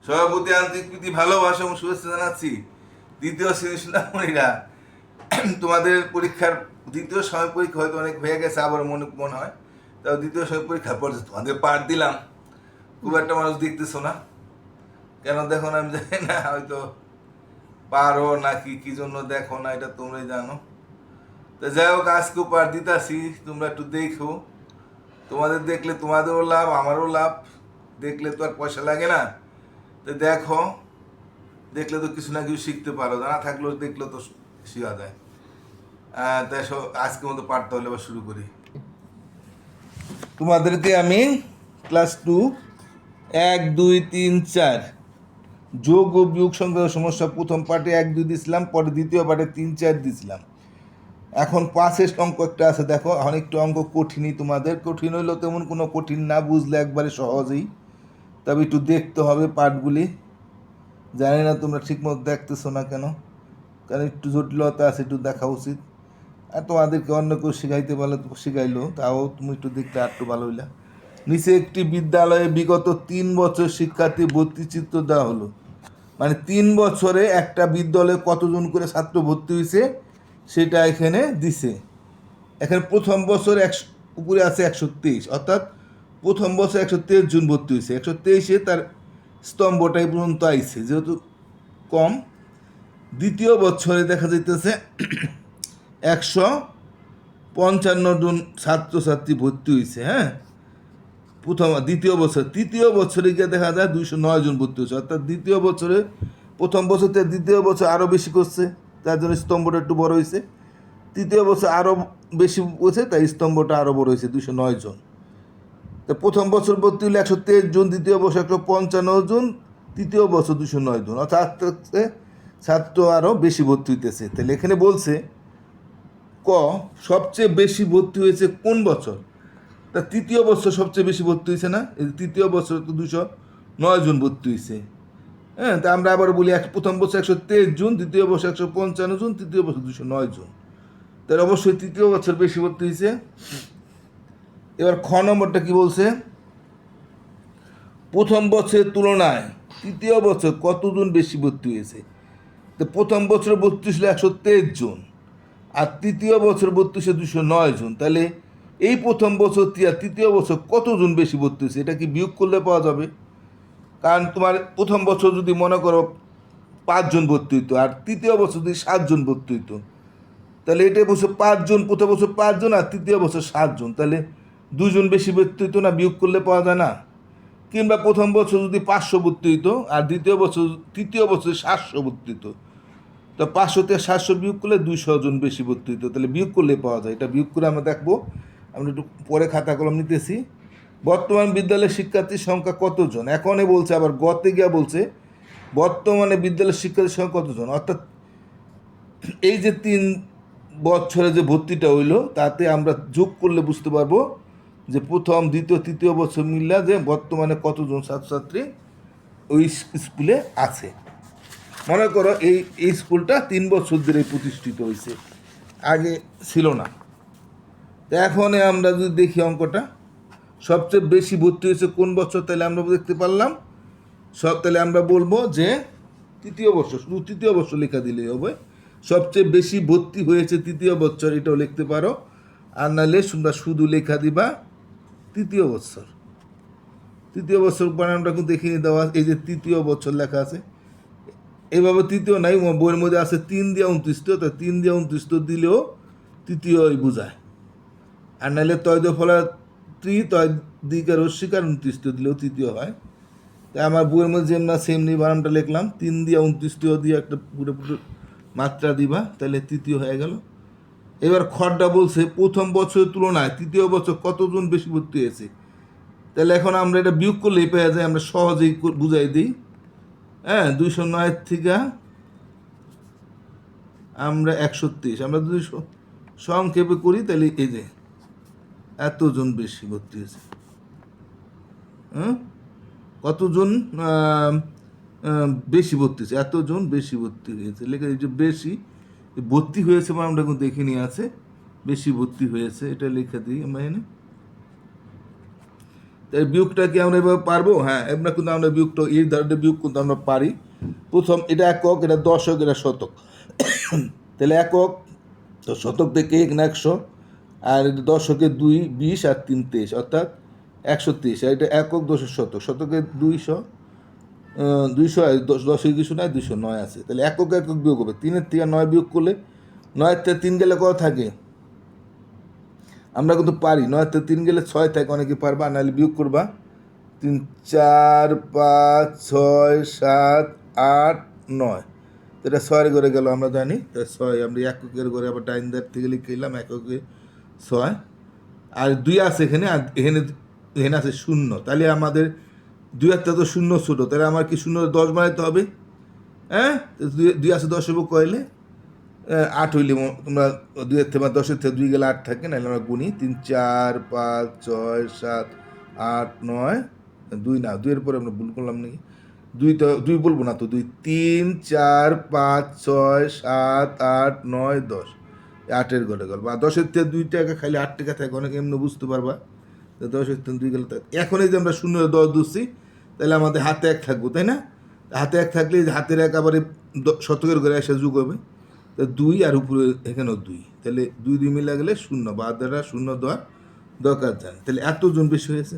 সভাপতি আন্তরিক প্রীতি ভালোবাসা এবং শুভেচ্ছা জানাচ্ছি। দ্বিতীয় শ্রেণী সোনামণিরা, তোমাদের পরীক্ষার দ্বিতীয় সময় পরীক্ষা হয়তো অনেক হয়ে গেছে, আবার মনে হয়। তাও দ্বিতীয় সময় পরীক্ষার পর তোমাদের পাঠ দিলাম, খুব একটা মানুষ দেখতেছো না কেন দেখো না আমি জানি না, হয়তো পারো নাকি কি জন্য দেখো না এটা তোমরাই জানো। তো যাই হোক, আজকেও পাঠ দিতেছি, তোমরা একটু দেখো। তোমাদের দেখলে তোমাদেরও লাভ, আমারও লাভ। দেখলে তো আর পয়সা লাগে না, তো দেখো, দেখলে তো কিছু না কিছু শিখতে পারো, জানা থাকলেও দেখলেও তো শেখা যায়। তাই আজকের মতো পাঠটা হলে আবার শুরু করি। তোমাদেরকে আমি ক্লাস 2 1 2 3 4 যোগ ও বিয়োগ সংক্রান্ত সমস্যা প্রথম পার্টে 1 2 দিয়েছিলাম, পরে দ্বিতীয় পার্টে 3 4 দিয়েছিলাম। এখন 5 অঙ্ক একটা আছে, দেখো এখন একটু অঙ্ক কঠিনই, তোমাদের কঠিন হইলেও তেমন কোনো কঠিন না, বুঝলে একবারে সহজেই। তবে একটু দেখতে হবে পাঠগুলি। জানি না তোমরা ঠিকমতো দেখতেছো না কেন, কারণ একটু জটিলতা আছে, একটু দেখা উচিত। আর তোমাদেরকে অন্য কেউ শিখাইতে পারলে তো শিখাইলো, তাও তুমি একটু দেখতে আর একটু ভালো হইলা। নিচে একটি বিদ্যালয়ে বিগত 3 বছর শিক্ষার্থী ভর্তি চিত্র দেওয়া হলো। মানে 3 বছরে একটা বিদ্যালয়ে কতজন করে ছাত্র ভর্তি হয়েছে সেটা এখানে দিছে। এখানে প্রথম বছর উপরে আছে 123, অর্থাৎ প্রথম বছর 123 জন ভর্তি হয়েছে। 123-এ তার স্তম্ভটাই পর্যন্ত আইছে, যেহেতু কম। দ্বিতীয় বছরে দেখা যাইতেছে 155 জন ছাত্রছাত্রী ভর্তি হয়েছে। হ্যাঁ, দ্বিতীয় বছর। তৃতীয় বছরে গিয়ে দেখা যায় 209 জন ভর্তি হয়েছে, অর্থাৎ দ্বিতীয় বছরে প্রথম বছর থেকে দ্বিতীয় বছর আরও বেশি করছে, তার জন্য স্তম্ভটা একটু বড় হয়েছে। তৃতীয় বছর আরও বেশি হয়েছে, তাই স্তম্ভটা আরও বড় হয়েছে, 209 জন। তো প্রথম বছর ভর্তি হলে 123 জন, দ্বিতীয় বছর 155 জন, তৃতীয় বছর 209 জন, অর্থাৎ আস্তে আস্তে ছাত্র আরও বেশি ভর্তি হইতেছে। তাহলে এখানে বলছে ক সবচেয়ে বেশি ভর্তি হয়েছে কোন বছর? তা তৃতীয় বছর সবচেয়ে বেশি ভর্তি হয়েছে না? এই তৃতীয় বছর তো 209 জন ভর্তি হয়েছে। হ্যাঁ, তা আমরা আবার বলি প্রথম বছর 123 জন, দ্বিতীয় বছর 155 জন, তৃতীয় বছর 209 জন। তাহলে অবশ্যই তৃতীয় বছর বেশি ভর্তি হয়েছে। এবার খ নম্বরটা কি বলছে? প্রথম বছরের তুলনায় তৃতীয় বছর কতজন বেশি ভর্তি হয়েছে? তো প্রথম বছর ভর্তি ছিল 123 জন, আর তৃতীয় বছর ভর্তি হয়েছে 209 জন। তাহলে এই প্রথম বছর তৃতীয় বছর কতজন বেশি ভর্তি হয়েছে, এটা কি বিয়োগ করলে পাওয়া যাবে? কারণ তোমার প্রথম বছর যদি মনে করো 5 জন ভর্তি হইতো, আর তৃতীয় বছর যদি 7 জন ভর্তি হইতো, তাহলে এটা বছর 5 জন, প্রথম বছর 5 জন, আর তৃতীয় বছর 7 জন, তাহলে 2 জন বেশি ভর্তি হইতো না? বিয়োগ করলে পাওয়া যায় না? কিংবা প্রথম বছর যদি 500 ভর্তি হইতো, আর তৃতীয় বছর 700 ভর্তি হইতো, তো 500 থেকে 700 বিয়োগ করলে 200 জন বেশি ভর্তি হইতো, তাহলে বিয়োগ করলে পাওয়া যায়। এটা বিয়োগ করে আমরা দেখবো। আমরা একটু পরে খাতা কলম নিতেছি। বর্তমান বিদ্যালয়ের শিক্ষার্থীর সংখ্যা কতজন? এখনই বলছে, আবার গতে গিয়া বলছে বর্তমানে বিদ্যালয়ের শিক্ষার্থীর সংখ্যা কতজন, অর্থাৎ এই যে 3 বছরে যে ভর্তিটা হইলো, তাতে আমরা যোগ করলে বুঝতে পারবো যে প্রথম, দ্বিতীয়, তৃতীয় বছর মিললা যে বর্তমানে কতজন ছাত্রছাত্রী ওই স্কুলে আছে। মনে করো এই স্কুলটা 3 বছর ধরে প্রতিষ্ঠিত হয়েছে, আগে ছিল না। তো এখন আমরা যদি দেখি অঙ্কটা, সবচেয়ে বেশি ভর্তি হয়েছে কোন বছর, তাহলে আমরা দেখতে পারলাম তাহলে আমরা বলবো যে তৃতীয় বছর, শুধু তৃতীয় বছর লেখা দিলেই হবে। সবচেয়ে বেশি ভর্তি হয়েছে তৃতীয় বছর, এটাও লিখতে পারো। আর নাহলে তোমরা শুধু লেখা দিবা তৃতীয় বছর। তৃতীয় বছর বানানটা কিন্তু দেখিয়ে দেওয়া, এই যে তৃতীয় বছর লেখা আছে। এইভাবে তৃতীয় নাই, বইয়ের মধ্যে আছে 3 দিয়ে 29, তাই 3 দিয়ে 29 দিলেও তৃতীয়ই বোঝায়। আর নাহলে তয় ফলা তয় দিকের রস্বীকার 29 দিলেও তৃতীয় হয়। তাই আমার বইয়ের মধ্যে যেমন সেমনি বানানটা লিখলাম, 3 দিয়ে 29 দিয়ে একটা পুরো মাত্রা দিবা, তাহলে তৃতীয় হয়ে গেল। এবার খড়টা বলছে প্রথম বছরের তুলনায় তৃতীয় বছর কতজন বেশি ভর্তি হয়েছে। তাহলে এখন আমরা এটা বিয়োগ করলেই পেয়ে যাই, আমরা সহজেই বুঝাই দিই। হ্যাঁ, 209 থেকে আমরা 123, আমরা যদি সংক্ষেপে করি তাহলে এই যে এতজন বেশি ভর্তি হয়েছে। হ্যাঁ, কতজন বেশি ভর্তি হয়েছে, এতজন বেশি ভর্তি হয়েছে লেখা, এই যে বেশি ভর্তি হয়েছে মানে আমরা এখন দেখে নিয়ে আছে বেশি ভর্তি হয়েছে, এটা লেখা দিই আমরা এনে। তাই বিয়োগটা কি আমরা এভাবে পারবো? হ্যাঁ, আমরা কিন্তু আমরা বিয়োগটা এই ধরনের বিয়োগ কিন্তু আমরা পারি। প্রথম এটা একক, এটা দশক, এটা শতক। তাহলে একক তো শতক থেকে এখানে 100, আর দশকে 2 20 আর 3 23, অর্থাৎ 123। আর এটা একক, দশক, শতক। শতকে 200, 200 দশে 200 নয়, 209 আছে। তাহলে একক একক বিয়োগ হবে। 3-এর থেকে 9 বিয়োগ করলে, 9-এর থেকে 3 গেলে কত থাকে? আমরা কিন্তু পারি। 9-এর থেকে 3 গেলে 6 থাকে, অনেকে পারবা, নাহলে বিয়োগ করবা। 3 4 5 6 7 8 9, এটা 6-এর ঘরে গেল, আমরা জানি। তাই 6 আমরা এককের ঘরে আবার ডাইন ধার থেকে লিখে এলাম, এককে 6। আর 2 আছে এখানে, আর এখানে আছে 0। তাহলে আমাদের 2-এর থেকে তো 0 ছোটো, তাহলে আমার কি 0 10 বানাইতে হবে? হ্যাঁ, 2 আছে 10 হবো কয়লে? 8 হইলে তোমরা 2-এর থেকে 10-এর থেকে 2 গেলে 8 থাকে, নাহলে আমরা গুনি 3 4 5 6 7 8 9, 2 না, 2-এর পরে আমরা ভুল করলাম নাকি? 2 তো 2 বলবো না তো, 2 3 4 5 6 7 8 9 10, 8-এর ঘরে গেল। বা 10-এর থেকে 2 টাকা খাইলে 8 টাকা থাকে, অনেকে এমনি বুঝতে পারবা। 10-এর থেকে 2 গেলে এখন এই যে আমরা 0-10 দিচ্ছি, তাহলে আমাদের হাতে 1 থাকবো, তাই না? হাতে 1 থাকলে হাতের 1 আবার শতকের ঘরে এসে যোগ হবে। তো 2 আর উপরে এখানেও 2, তাহলে 2 2 মিলে গেলে 0, বা দ্বারা 0 দেওয়ার দরকার জানে। তাহলে এতজন বেশি হয়েছে,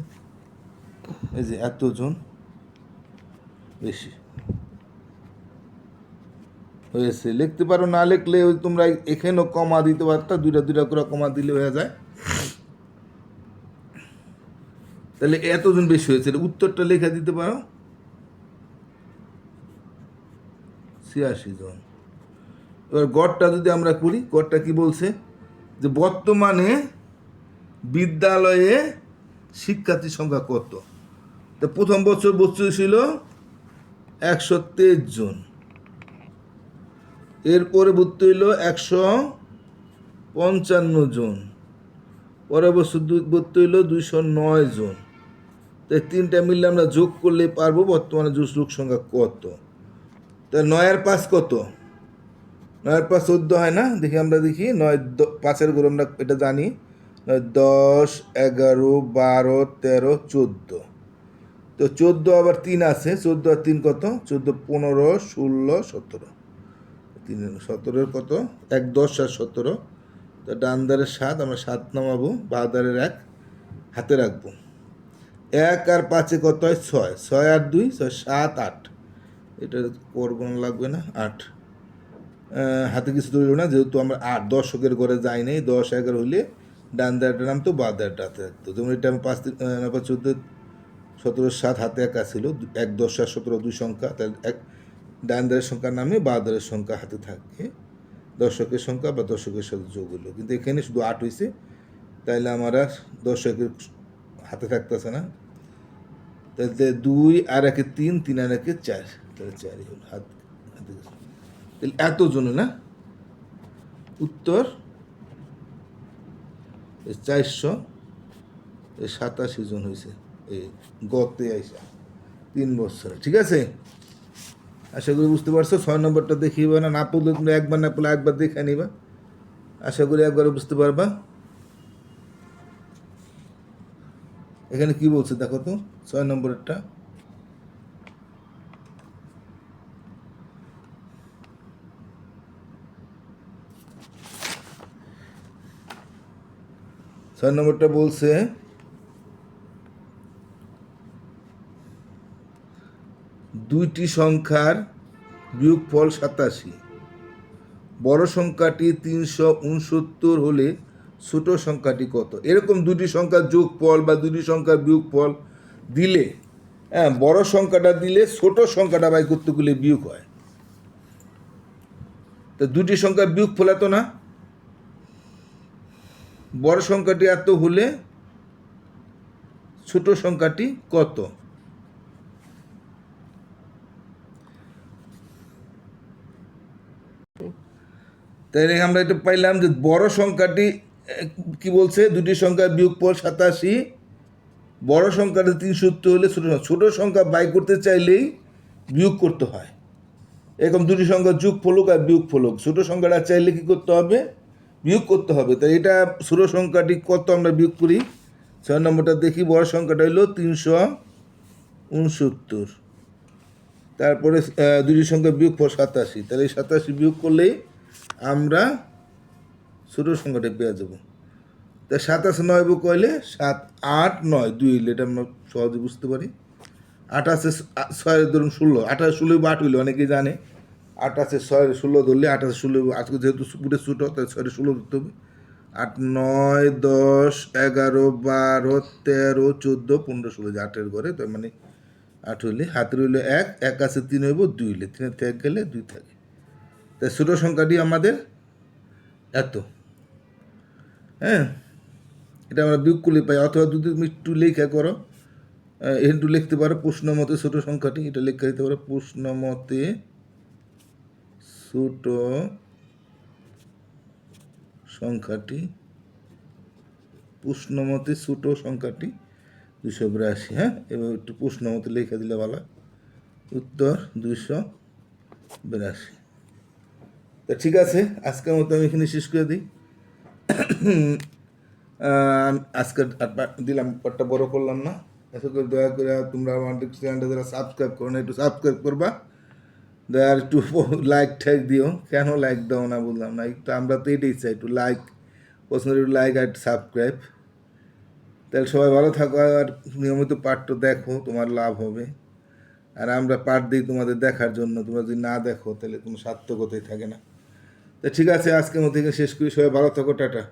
এই যে এতজন বেশি হয়েছে। লিখতে পারো, না লিখলে ওই তোমরা এখানেও কমা দিতে পারতা, 2টা করে কমা দিলে হয়ে যায়। তাহলে এতজন বেশি হয়েছে, উত্তরটা লেখা দিতে পারো, 86 জন। এবার গড়টা যদি আমরা করি, গড়টা কি বলছে? যে বর্তমানে বিদ্যালয়ে শিক্ষার্থীর সংখ্যা কত? তো প্রথম বছর ভর্তি ছিল 123 জন, এরপরে ভর্তি হইল 155 জন, পরের বছর ভর্তি হইল 209 জন। তাই 3টা মিললে আমরা যোগ করলে পারবো বর্তমানে লোক সংখ্যা কত। তাই 9 আর 5 কত? 9 আর 5 14 হয় না? দেখি, আমরা দেখি। 9 5-এর ঘরে আমরা এটা জানি, 9 10 11 12 13 14। তো 14 আবার 3 আছে, 14 আর 3 কত? 14 15 16 17, 3 17-এর কত? 1 10 আর 17। তো ডান ধারের 7 আমরা 7 নামাবো, বাঁ ধারের 1 হাতে রাখবো। 1 আর 5-এ কত হয়? 6, 6 আর 2 6 7 8, এটা করগুণ লাগবে না, 8। হাতে কিছু ধরল না, যেহেতু আমরা 8 দশকের ঘরে যাই নাই। 10 11 হইলে ডান ধারটা নামতো, বাঁ ধারটা হাতে রাখতো। যেমন এটা আমি 5 14 17 7 হাতে একা ছিল, 1 10 আর 17 2 সংখ্যা, তাহলে ডান ধারের সংখ্যার নামে বাঁ ধারের সংখ্যা হাতে থাকে, দশকের সংখ্যা বা দশকের সাথে যোগ হলো। কিন্তু এখানে শুধু 8 হয়েছে, তাইলে আমার আর দশকের হাতে থাকতেছে না। তাহলে 2 আর 1-এ 3, 3 আর 1-এ 4, তাহলে 4ই হলো হাতে। তাহলে এতজন না, উত্তর 487 জন হয়েছে এই গতে আইসা 3 বছরে। ঠিক আছে, আশা করি বুঝতে পারছো। 6 নম্বরটা দেখিবা না, না পড়লে তোমরা একবার, না পড়লে একবার দেখে নিবা, আশা করি একবারে বুঝতে পারবা। এখানে কি বলছে দেখো তো, 6 নম্বরেরটা। ছয় নম্বরটা বলছে দুইটি সংখ্যার বিয়োগফল 87, বড় সংখ্যাটি 369 হলে ছোট সংখ্যাটি কত? এরকম দুটি সংখ্যার যোগফল বা দুটি সংখ্যার বিয়োগফল দিলে, হ্যাঁ, বড় সংখ্যাটা দিলে ছোট সংখ্যাটা বাই করতে গেলে বিয়োগ হয়। তো দুটি সংখ্যার বিয়োগফল এত না, বড় সংখ্যাটি এত হলে ছোট সংখ্যাটি কত? তাহলে আমরা এটা পাইলাম যে বড় সংখ্যাটি কি বলছে, দুটি সংখ্যার বিয়োগফল 87, বড় সংখ্যাটা 370 হলে ছোট সংখ্যা বাই করতে চাইলেই বিয়োগ করতে হয়। এরকম দুটি সংখ্যার যোগফল হোক আর বিয়োগফল হোক, ছোট সংখ্যাটা চাইলে কি করতে হবে? বিয়োগ করতে হবে। তাই এটা ছোট সংখ্যাটি কত আমরা বিয়োগ করি, ছয় নম্বরটা দেখি, বড় সংখ্যাটা হইল 369। তারপরে দুইটি সংখ্যা বিয়োগ পর 87, তাহলে এই 87 বিয়োগ করলেই আমরা ছোটো সংখ্যাটা পেয়ে যাবো। তা 27 9 কইলে 7 8 9 2 হইলে এটা আমরা সহজে বুঝতে পারি। 28 6 ধরুন 16, 28 16 8 হইলে অনেকেই জানে। 28 6 16 ধরলে 28 16, আজকে যেহেতু পুটে ছোটো তাই 6 16 ধরতে হবে। 8 9 10 11 12 13 14 15 16, যে 8-এর ঘরে, তার মানে 8 হইলে হাতের হইলে 1 1 আছে 3 হইব 2 হইলে 3 থেকে গেলে 2 থাকে। তাই ছোটো সংখ্যাটি আমাদের এত। হ্যাঁ, এটা আমরা বিয়োগ করলে পাই, অথবা যদি তুমি একটু লেখা করো, একটু লিখতে পারো প্রশ্ন মতে ছোটো সংখ্যাটি, এটা লেখা দিতে পারো প্রশ্ন মতে ছোট সংখ্যাটি, প্রশ্ন মতে ছোট সংখ্যাটি 282। হ্যাঁ, এবার একটু প্রশ্ন মতে লেখা দিলে ভালো। উত্তর 282। তা ঠিক আছে, আজকের মতো আমি এখানে শেষ করে দিই। আজকে দিলাম, পাটটা বড় করলাম না। এত করে দয়া করে তোমরা আমাদের চ্যানেলটা যারা সাবস্ক্রাইব করো না, একটু সাবস্ক্রাইব করবা। দয়া একটু লাইক ঠেক দিও। কেন লাইক দাও না বললাম না, একটু আমরা তো এটাই চাই, একটু লাইক, পছন্দ একটু লাইক আর সাবস্ক্রাইব। তাহলে সবাই ভালো থাকো, আর নিয়মিত পাঠটা দেখো, তোমার লাভ হবে। আর আমরা পাঠ দিই তোমাদের দেখার জন্য, তোমরা যদি না দেখো তাহলে কোনো সার্থকতাই থাকে না। তো ঠিক আছে, আজকের মতো শেষ করি, সবাই ভালো থাকো, টাটা।